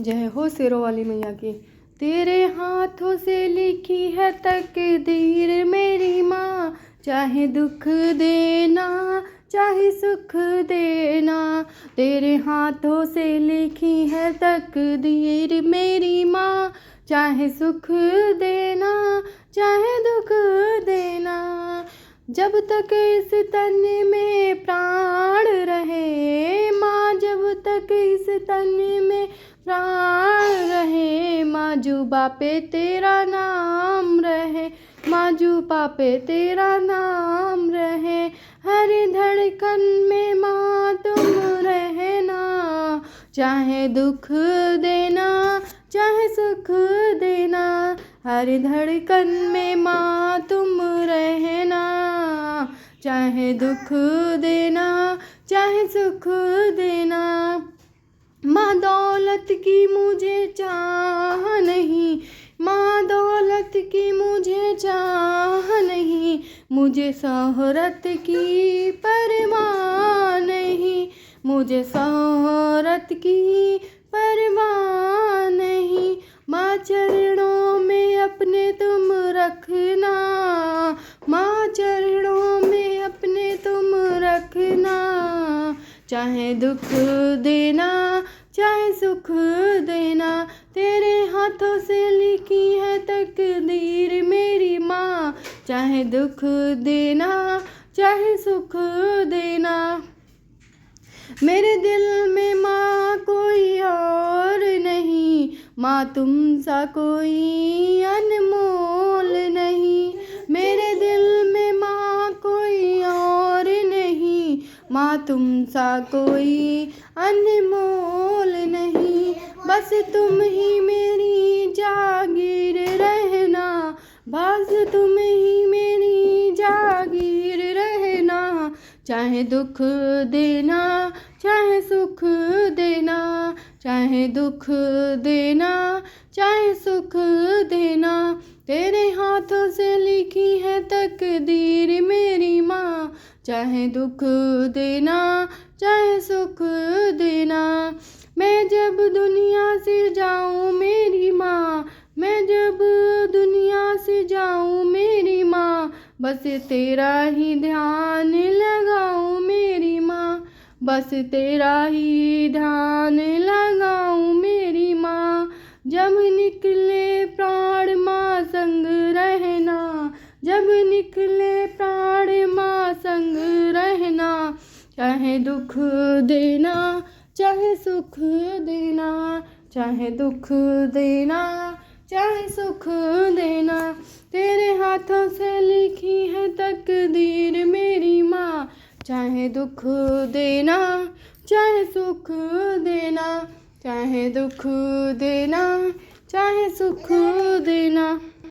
जय हो शेरों वाली मैया की। तेरे हाथों से लिखी है तकदीर मेरी माँ, चाहे दुख देना चाहे सुख देना। तेरे हाथों से लिखी है तकदीर मेरी माँ, चाहे सुख देना चाहे दुख देना। जब तक इस तन में प्राण रहे माँ, जब तक इस तन में प्राण रहे, माजुबा पे तेरा नाम रहे, माजुबा पे तेरा नाम रहे। हर धड़कन में माँ तुम रहना, चाहे दुख देना चाहे सुख देना। हर धड़कन में माँ तुम रहना, चाहे दुख देना चाहे सुख देना। माँ दौलत की मुझे चाह नहीं, माँ दौलत की मुझे चाह नहीं, मुझे शोहरत की परवाह नहीं, मुझे शोहरत की परवाह नहीं। माँ चरणों में अपने तुम रखना, माँ चरणों में अपने तुम रखना। चाहे दुख देना चाहे सुख देना, तेरे हाथों से लिखी है तकदीर मेरी माँ, चाहे दुख देना चाहे सुख देना। मेरे दिल में माँ कोई और नहीं, माँ तुम सा कोई अनमोल नहीं। मेरे दिल में माँ कोई और नहीं, माँ तुम सा कोई अनमोल नहीं। बस तुम ही मेरी जागीर रहना, बस तुम ही मेरी जागीर रहना। चाहे दुख देना चाहे सुख देना, चाहे दुख देना चाहे सुख देना। तेरे हाथों से लिखी है तकदीर मेरी माँ, चाहे दुख देना चाहे सुख देना। मैं जब दुनिया से जाऊँ मेरी माँ, मैं जब दुनिया से जाऊँ मेरी माँ, बस तेरा ही ध्यान लगाऊँ मेरी माँ, बस तेरा ही ध्यान लगाऊँ मेरी माँ। जब निकले प्राण माँ संग रहना, जब निकले प्राण माँ संग रहना। चाहे दुख देना चाहे सुख देना, चाहे दुख देना चाहे सुख देना। तेरे हाथों से लिखी है तकदीर मेरी माँ, चाहे दुख देना चाहे सुख देना, चाहे दुख देना चाहे सुख देना।